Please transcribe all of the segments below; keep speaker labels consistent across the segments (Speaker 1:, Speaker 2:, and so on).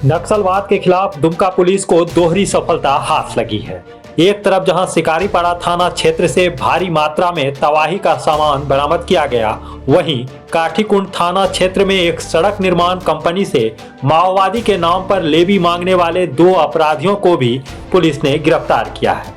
Speaker 1: नक्सलवाद के खिलाफ दुमका पुलिस को दोहरी सफलता हाथ लगी है। एक तरफ जहां शिकारीपाड़ा थाना क्षेत्र से भारी मात्रा में तबाही का सामान बरामद किया गया, वहीं काठीकुंड थाना क्षेत्र में एक सड़क निर्माण कंपनी से माओवादी के नाम पर लेवी मांगने वाले 2 अपराधियों को भी पुलिस ने गिरफ्तार किया है।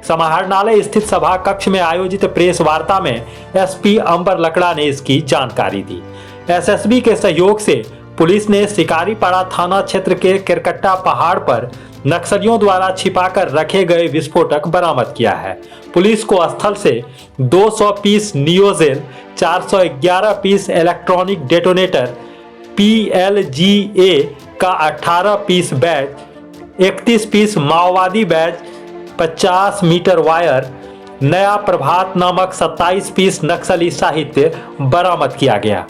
Speaker 1: समाहरणालय स्थित सभा कक्ष में आयोजित प्रेस वार्ता में एसपी अंबर लकड़ा ने इसकी जानकारी दी। एसएसबी के सहयोग से पुलिस ने शिकारीपाड़ा थाना क्षेत्र के किरकट्टा पहाड़ पर नक्सलियों द्वारा छिपाकर रखे गए विस्फोटक बरामद किया है। पुलिस को स्थल से 200 piece neogel, 411 piece electronic detonator, PLGA का 18 पीस बैज, 31 पीस माओवादी बैज, 50 मीटर वायर, नया प्रभात नामक 27 पीस नक्सली साहित्य बरामद किया गया।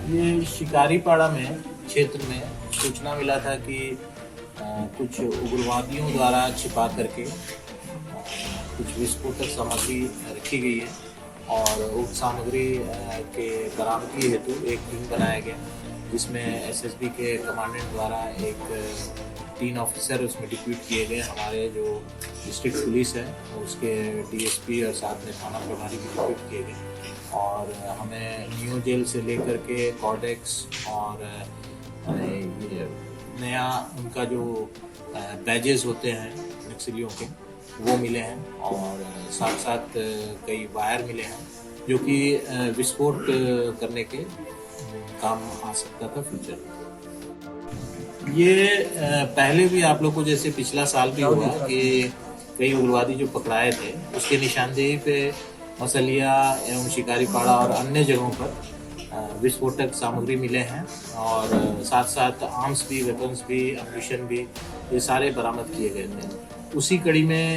Speaker 2: ये शिकारीपाड़ा में क्षेत्र में सूचना मिला था कि कुछ उग्रवादियों द्वारा छिपा करके कुछ विस्फोटक सामग्री रखी गई है और उक्त सामग्री के बरामदगी हेतु एक टीम बनाया गया, जिसमें एसएसबी के कमांडेंट द्वारा एक 3 ऑफिसर उसमें डिप्यूट किए गए। हमारे जो डिस्ट्रिक्ट पुलिस है उसके डीएसपी और साथ में थाना प्रभारी भी डिप्यूट किए गए और हमें न्यू जेल से लेकर के कॉर्डेक्स और नया उनका जो बैजेस होते हैं नक्सलियों के वो मिले हैं और साथ साथ कई वायर मिले हैं जो कि विस्फोट करने के काम आ सकता था फ्यूचर। ये पहले भी आप लोग को जैसे पिछला साल भी हुआ कि कई उग्रवादी जो पकड़ाए थे उसके निशानदेही पे मसलिया एवं शिकारीपाड़ा और अन्य जगहों पर विस्फोटक सामग्री मिले हैं और साथ साथ आर्म्स भी, वेपन्स भी, एम्यूनिशन भी, ये सारे बरामद किए गए थे। उसी कड़ी में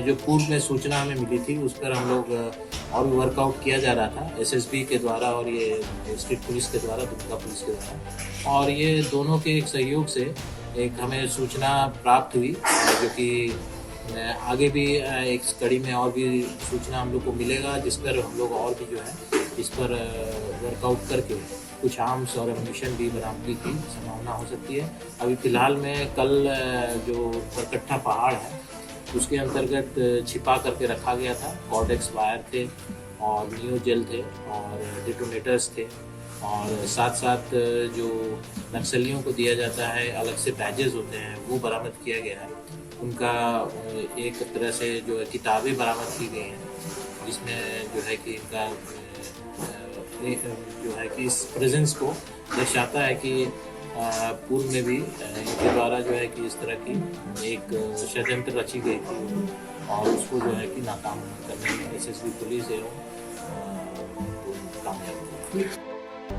Speaker 2: जो पूर्व में सूचना हमें मिली थी उस पर हम लोग और भी वर्कआउट किया जा रहा था एसएसबी के द्वारा और ये डिस्ट्रिक्ट पुलिस के द्वारा, दुमका पुलिस के द्वारा, और ये दोनों के एक सहयोग से एक हमें सूचना प्राप्त हुई जो कि आगे भी एक कड़ी में और भी सूचना हम लोग को मिलेगा, जिस पर हम लोग और भी जो है इस पर वर्कआउट करके कुछ आर्म्स और एम्यूनिशन भी बरामदगी की संभावना हो सकती है। अभी फ़िलहाल में कल जो परकट्ठा पहाड़ है उसके अंतर्गत छिपा करके रखा गया था, कॉर्डेक्स वायर थे और नियो जेल थे और डेटोनेटर्स थे और साथ साथ जो नक्सलियों को दिया जाता है अलग से बैजेस होते हैं वो बरामद किया गया है। उनका एक तरह से जो है किताबें बरामद की गई हैं जिसमें जो है कि इनका जो है कि इस प्रेजेंस को दर्शाता है कि पूर्व में भी इनके द्वारा जो है कि इस तरह की एक षड्यंत्र रची गई थी और उसको जो है कि नाकाम करने में एसएसबी पुलिस एवं कामयाब हुई।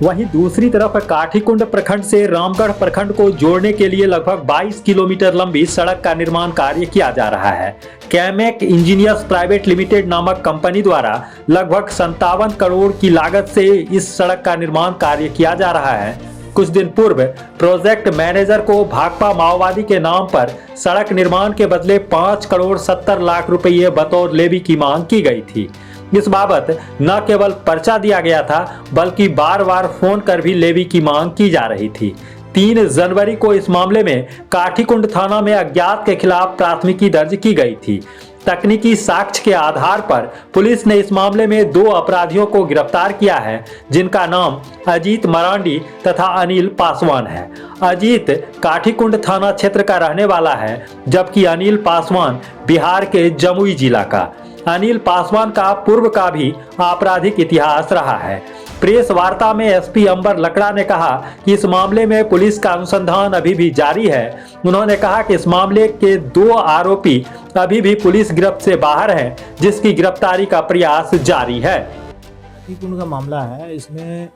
Speaker 1: वहीं दूसरी तरफ काठीकुंड प्रखंड से रामगढ़ प्रखंड को जोड़ने के लिए लगभग 22 किलोमीटर लंबी सड़क का निर्माण कार्य किया जा रहा है। कैमेक इंजीनियर्स प्राइवेट लिमिटेड नामक कंपनी द्वारा लगभग 57 करोड़ की लागत से इस सड़क का निर्माण कार्य किया जा रहा है। कुछ दिन पूर्व प्रोजेक्ट मैनेजर को भाकपा माओवादी के नाम पर सड़क निर्माण के बदले 5 करोड़ 70 लाख रुपये बतौर लेवी की मांग की गई थी। इस बाबत न केवल पर्चा दिया गया था बल्कि बार बार फोन कर भी लेवी की मांग की जा रही थी। 3 जनवरी को इस मामले में काठीकुंड थाना में अज्ञात के खिलाफ प्राथमिकी दर्ज की गई थी। तकनीकी साक्ष्य के आधार पर पुलिस ने इस मामले में 2 अपराधियों को गिरफ्तार किया है, जिनका नाम अजीत मरांडी तथा अनिल पासवान है। अजीत काठीकुंड थाना क्षेत्र का रहने वाला है, जबकि अनिल पासवान बिहार के जमुई जिला का। अनिल पासवान का पूर्व का भी आपराधिक इतिहास रहा है। प्रेस वार्ता में एसपी अंबर लकड़ा ने कहा कि इस मामले में पुलिस का अनुसंधान अभी भी जारी है। उन्होंने कहा कि इस मामले के 2 आरोपी अभी भी पुलिस गिरफ्त से बाहर हैं, जिसकी गिरफ्तारी का प्रयास जारी है।
Speaker 2: काठीकुंड का मामला है, इसमें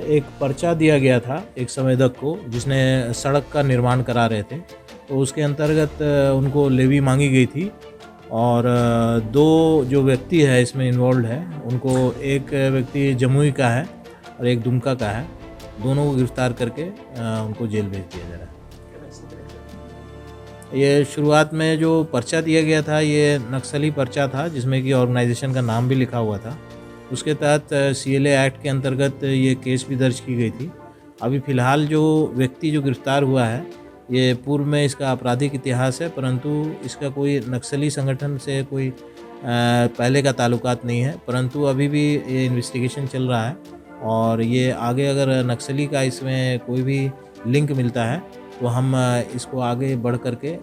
Speaker 2: एक पर्चा दिया गया था एक संवेदक को जिसने सड़क का निर्माण करा रहे थे, तो उसके अंतर्गत उनको लेवी मांगी गई थी और 2 जो व्यक्ति है इसमें इन्वॉल्व है, उनको एक व्यक्ति जमुई का है और एक दुमका का है, दोनों को गिरफ्तार करके उनको जेल भेज दिया जा रहा है। ये शुरुआत में जो पर्चा दिया गया था ये नक्सली पर्चा था जिसमें कि ऑर्गेनाइजेशन का नाम भी लिखा हुआ था। उसके तहत CLA एक्ट के अंतर्गत ये केस भी दर्ज की गई थी। अभी फ़िलहाल जो व्यक्ति जो गिरफ्तार हुआ है ये पूर्व में इसका आपराधिक इतिहास है, परंतु इसका कोई नक्सली संगठन से कोई पहले का ताल्लुकात नहीं है, परंतु अभी भी ये इन्वेस्टिगेशन चल रहा है और ये आगे अगर नक्सली का इसमें कोई भी लिंक मिलता है तो हम इसको आगे बढ़ करके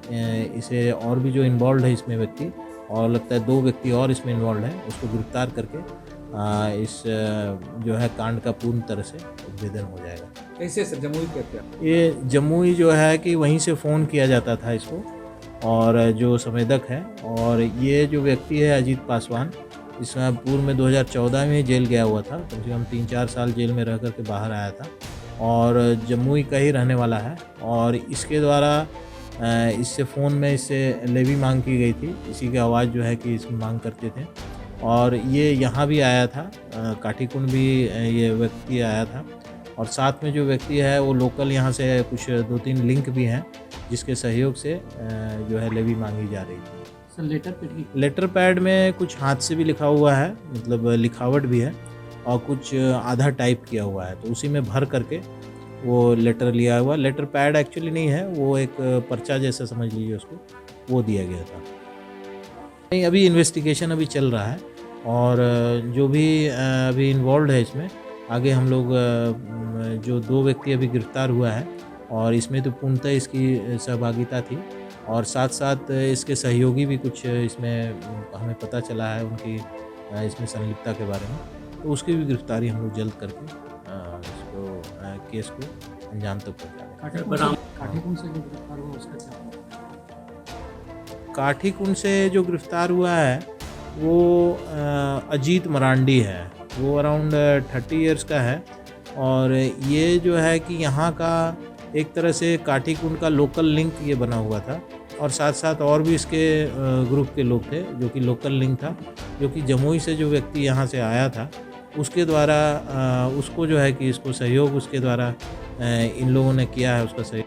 Speaker 2: इसे और भी जो इन्वॉल्व है इसमें व्यक्ति, और लगता है 2 व्यक्ति और इसमें इन्वॉल्व है, उसको गिरफ्तार करके इस जो है कांड का पूर्ण तरह से उद्भेदन हो जाएगा।
Speaker 3: कैसे सर जमुई कहते हैं?
Speaker 2: ये जमुई जो है कि वहीं से फ़ोन किया जाता था इसको, और जो संवेदक है, और ये जो व्यक्ति है अजीत पासवान, इसमें पूर्व में 2014 में जेल गया हुआ था, कम से कम 3-4 साल जेल में रह करके बाहर आया था और जमुई का ही रहने वाला है। और इसके द्वारा इससे फ़ोन में इससे लेवी मांग की गई थी, इसी की आवाज़ जो है कि इसकी मांग करते थे, और ये यहाँ भी आया था, काठीकुंड भी ये व्यक्ति आया था, और साथ में जो व्यक्ति है वो लोकल यहाँ से कुछ 2-3 लिंक भी हैं जिसके सहयोग से जो है लेवी मांगी जा रही थी।
Speaker 3: सर
Speaker 2: लेटर पैड में कुछ हाथ से भी लिखा हुआ है, मतलब लिखावट भी है, और कुछ आधा टाइप किया हुआ है, तो उसी में भर करके वो लेटर लिया हुआ। लेटर पैड एक्चुअली नहीं है, वो एक पर्चा जैसा समझ लीजिए उसको, वो दिया गया था। नहीं, अभी इन्वेस्टिगेशन अभी चल रहा है, और जो भी अभी इन्वॉल्व है इसमें, आगे हम लोग जो 2 व्यक्ति अभी गिरफ्तार हुआ है, और इसमें तो पूर्णतः इसकी सहभागिता थी, और साथ साथ इसके सहयोगी भी कुछ इसमें हमें पता चला है उनकी इसमें संलिप्तता के बारे में, तो उसकी भी गिरफ्तारी हम लोग जल्द करके इसको केस को अंजाम तक पहुँचाएंगे।
Speaker 3: काठीकुंड से जो गिरफ्तार हुआ उसका क्या?
Speaker 2: काठीकुंड से जो गिरफ्तार हुआ है वो अजीत मरांडी है, वो अराउंड 30 इयर्स का है, और ये जो है कि यहाँ का एक तरह से काठीकुंड का लोकल लिंक ये बना हुआ था, और साथ साथ और भी इसके ग्रुप के लोग थे जो कि लोकल लिंक था, जो कि जमुई से जो व्यक्ति यहाँ से आया था उसके द्वारा उसको जो है कि इसको सहयोग उसके द्वारा इन लोगों ने किया है, उसका सहयोग।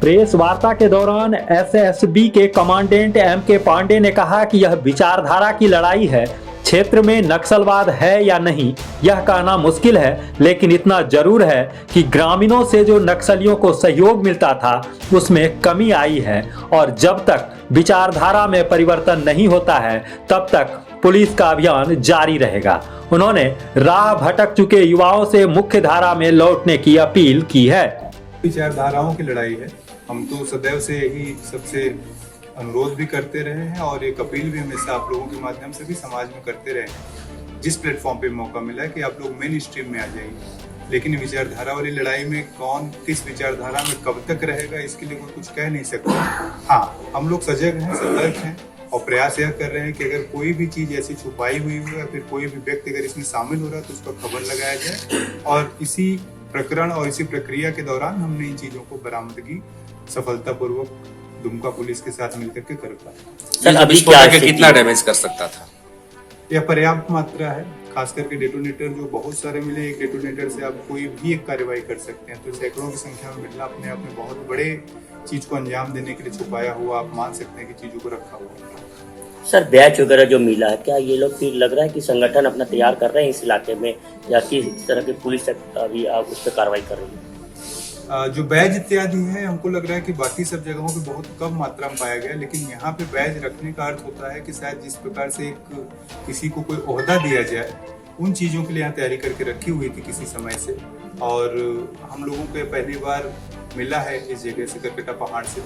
Speaker 1: प्रेस वार्ता के दौरान एसएसबी के कमांडेंट एम.के. पांडे ने कहा कि यह विचारधारा की लड़ाई है, क्षेत्र में नक्सलवाद है या नहीं यह कहना मुश्किल है, लेकिन इतना जरूर है कि ग्रामीणों से जो नक्सलियों को सहयोग मिलता था उसमें कमी आई है, और जब तक विचारधारा में परिवर्तन नहीं होता है तब तक पुलिस का अभियान जारी रहेगा। उन्होंने राह भटक चुके युवाओं से मुख्य धारा में लौटने की अपील की है।
Speaker 4: विचारधाराओं की लड़ाई है, हम तो सदैव से यही सबसे अनुरोध भी करते रहे हैं, और एक अपील भी हमेशा आप लोगों के माध्यम से भी समाज में करते रहे हैं। जिस प्लेटफॉर्म पे मौका मिला है कि आप लोग मेन स्ट्रीम में आ जाइए, लेकिन विचारधारा वाली लड़ाई में कौन किस विचारधारा में कब तक रहेगा इसके लिए कोई कुछ कह नहीं सकता। हाँ, हम लोग सजग हैं, सतर्क हैं, और प्रयास यह कर रहे हैं कि अगर कोई भी चीज़ ऐसी छुपाई हुई हो या फिर कोई भी व्यक्ति अगर इसमें शामिल हो रहा है तो उसका खबर लगाया जाए, और इसी प्रकरण और इसी प्रक्रिया के दौरान हमने इन चीज़ों को बरामदगी सफलतापूर्वक दुमका पुलिस के साथ मिलकर के कर पाए।
Speaker 5: सर अभी क्या कितना डैमेज कर सकता था?
Speaker 4: यह पर्याप्त मात्रा है, खास करके डेटोनेटर जो बहुत सारे मिले, एक डेटोनेटर से आप कोई भी एक कार्रवाई कर सकते हैं, तो सैकड़ों की संख्या में मिलना अपने आप में बहुत बड़े चीज को अंजाम देने के लिए छुपाया हुआ आप मान सकते हैं कि चीजों को रखा हुआ है।
Speaker 5: सर बैच वगैरह जो मिला है, क्या ये लोग फिर लग रहा है कि संगठन अपना तैयार कर रहे हैं इस इलाके में, या किस तरह की पुलिस अभी आप उस पर कार्रवाई कर रही है?
Speaker 4: जो बैज इत्यादि है, हमको लग रहा है कि बाकी सब जगहों पे बहुत कम मात्रा में पाया गया, लेकिन यहाँ पे बैज रखने का अर्थ होता है कि शायद जिस प्रकार से एक किसी को कोई ओहदा दिया जाए, उन चीज़ों के लिए यहाँ तैयारी करके रखी हुई थी किसी समय से, और हम लोगों को पहली बार मिला है इस जगह से, करकटा पहाड़ से,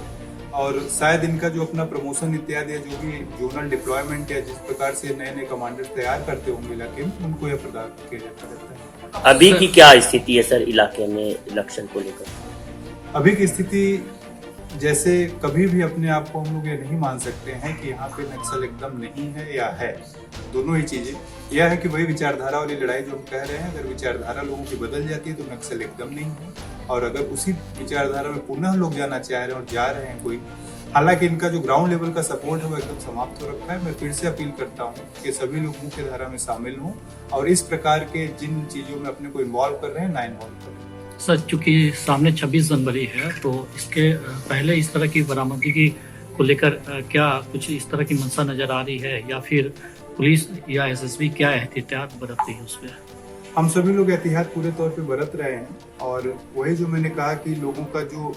Speaker 4: और शायद इनका जो अपना प्रमोशन इत्यादि है, जो भी जोनल डिप्लॉयमेंट या जिस प्रकार से नए नए कमांडर तैयार करते होंगे इलाके में, उनको यह प्रदान किया जाता रहता है।
Speaker 5: अभी की क्या स्थिति है सर इलाके में इलेक्शन को लेकर?
Speaker 4: अभी की स्थिति जैसे कभी भी अपने आप को हम लोग ये नहीं मान सकते हैं कि यहाँ पे नक्सल एकदम नहीं है या है, दोनों ही चीजें। यह है कि वही विचारधारा वाली लड़ाई जो हम कह रहे हैं, अगर विचारधारा लोगों की बदल जाती है तो नक्सल एकदम नहीं है, और अगर उसी विचारधारा में पुनः लोग जाना चाह रहे हैं और जा रहे हैं कोई, हालांकि इनका जो ग्राउंड लेवल का सपोर्ट है वो एकदम समाप्त हो रखा है। मैं फिर से अपील करता हूँ कि सभी लोग मुख्य धारा में शामिल हों, और इस प्रकार के जिन चीजों में अपने को इन्वॉल्व कर रहे हैं ना इन्वॉल्व करें।
Speaker 6: सर चूंकि सामने 26 जनवरी है, तो इसके पहले इस तरह की बरामदगी को लेकर क्या कुछ इस तरह की मंशा नजर आ रही है, या फिर पुलिस या एसएसबी क्या एहतियात बरत रही है उस पर?
Speaker 4: हम सभी लोग एहतियात पूरे तौर पे बरत रहे हैं, और वही जो मैंने कहा कि लोगों का जो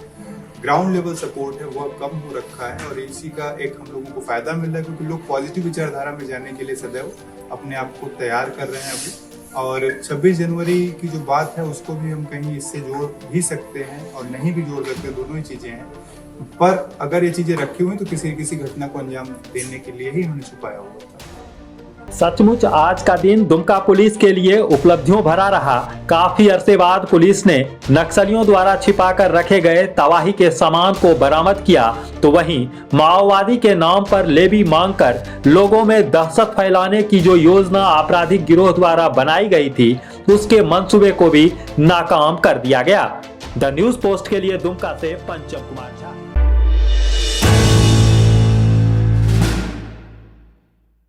Speaker 4: ग्राउंड लेवल सपोर्ट है वह कम हो रखा है, और इसी का एक हम लोगों को फायदा मिल रहा है क्योंकि लोग पॉजिटिव विचारधारा में जाने के लिए सदैव अपने आप को तैयार कर रहे हैं अभी। और 26 जनवरी की जो बात है उसको भी हम कहीं इससे जोड़ भी सकते हैं और नहीं भी जोड़ सकते, दोनों ही चीजें हैं। पर अगर ये चीजें रखी हुई तो किसी घटना को अंजाम देने के लिए ही उन्होंने छुपाया हुआ था।
Speaker 1: सचमुच आज का दिन दुमका पुलिस के लिए उपलब्धियों भरा रहा। काफी अरसे बाद पुलिस ने नक्सलियों द्वारा छिपाकर रखे गए तबाही के सामान को बरामद किया, तो वहीं माओवादी के नाम पर लेवी मांगकर लोगों में दहशत फैलाने की जो योजना आपराधिक गिरोह द्वारा बनाई गई थी, उसके मंसूबे को भी नाकाम कर दिया गया। द न्यूज पोस्ट के लिए दुमका से पंचम कुमार।